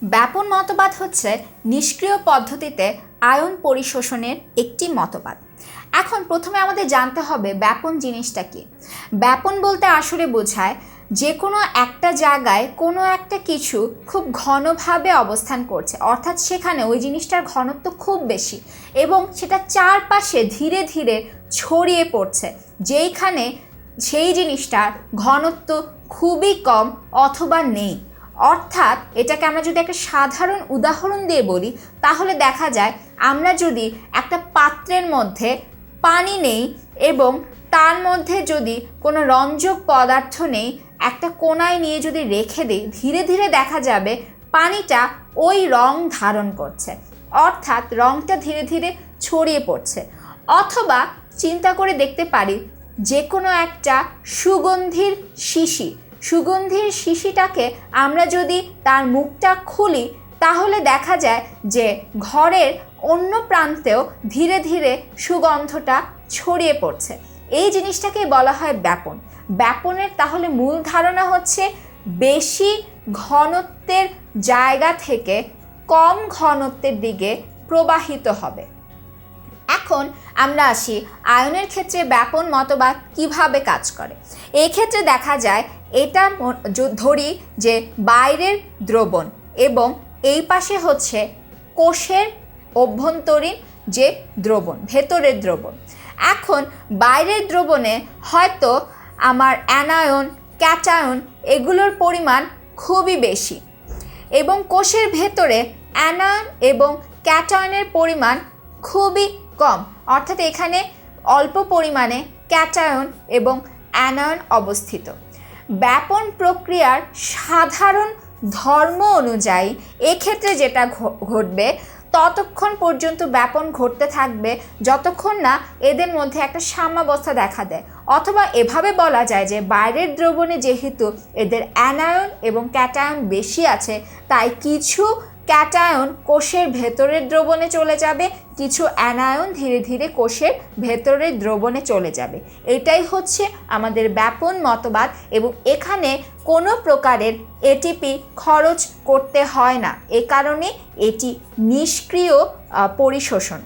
ব্যাপন মতবাদ হচ্ছে নিষ্ক্রিয় পদ্ধতিতে আয়ন পরিশোষণের একটি মতবাদ। এখন প্রথমে আমাদের জানতে হবে ব্যাপন জিনিসটা কি। ব্যাপন বলতে আসলে বোঝায় যে কোনো একটা জায়গায় কোনো একটা কিছু খুব ঘনভাবে অবস্থান করছে, অর্থাৎ সেখানে ওই জিনিসটার ঘনত্ব খুব বেশি এবং সেটা চারপাশে ধীরে ধীরে ছড়িয়ে পড়ছে, যেইখানে সেই জিনিসটার ঘনত্ব খুবই কম অথবা নেই। অর্থাৎ এটাকে আমরা যদি একটা সাধারণ উদাহরণ দিয়ে বলি তাহলে দেখা যায় আমরা যদি একটা পাত্রের মধ্যে পানি নেই এবং তার মধ্যে যদি কোনো রঞ্জক পদার্থ নেই, একটা কোনায় নিয়ে যদি রেখে দিই, ধীরে ধীরে দেখা যাবে পানিটা ওই রং ধারণ করছে, অর্থাৎ রংটা ধীরে ধীরে ছড়িয়ে পড়ছে। অথবা চিন্তা করে দেখতে পারি যে কোনো একটা সুগন্ধির শিশিটাকে আমরা যদি তার মুখটা খুলি তাহলে দেখা যায় যে ঘরের অন্য প্রান্তেও ধীরে ধীরে সুগন্ধটা ছড়িয়ে পড়ছে। এই জিনিসটাকে বলা হয় ব্যাপন। ব্যাপনের তাহলে মূল ধারণা হচ্ছে বেশি ঘনত্বের জায়গা থেকে কম ঘনত্বের দিকে প্রবাহিত হবে। এখন আমরা আসি আয়নের ক্ষেত্রে ব্যাপন মতবাদ কিভাবে কাজ করে। এই ক্ষেত্রে দেখা যায় এটা ধরি যে বাইরের দ্রবণ এবং এই পাশে হচ্ছে কোষের অভ্যন্তরীণ যে দ্রবণ, ভেতরের দ্রবণ। এখন বাইরের দ্রবণে হয়তো আমার অ্যানায়ন, ক্যাটায়ন এগুলোর পরিমাণ খুবই বেশি এবং কোষের ভেতরে অ্যানায়ন এবং ক্যাটায়নের পরিমাণ খুবই কম, অর্থাৎ এখানে অল্প পরিমাণে ক্যাটায়ন এবং অ্যানায়ন অবস্থিত। ব্যাপন প্রক্রিয়ার সাধারণ ধর্ম অনুযায়ী এক্ষেত্রে যেটা ঘটবে ততক্ষণ পর্যন্ত ব্যাপন ঘটতে থাকবে যতক্ষণ না এদের মধ্যে একটা সাম্যাবস্থা দেখা দেয়। অথবা এভাবে বলা যায় যে বাইরের দ্রবণে যেহেতু এদের অ্যানায়ন এবং ক্যাটায়ন বেশি আছে, তাই কিছু ক্যাটায়ন কোষের ভেতরের দ্রবণে চলে যাবে, কিছু অ্যানায়ন ধীরে ধীরে কোষের ভেতরের দ্রবণে চলে যাবে। এটাই হচ্ছে আমাদের ব্যাপন মতবাদ এবং এখানে কোনো প্রকারের এটিপি খরচ করতে হয় না, এ কারণে এটি নিষ্ক্রিয় পরিশোষণ।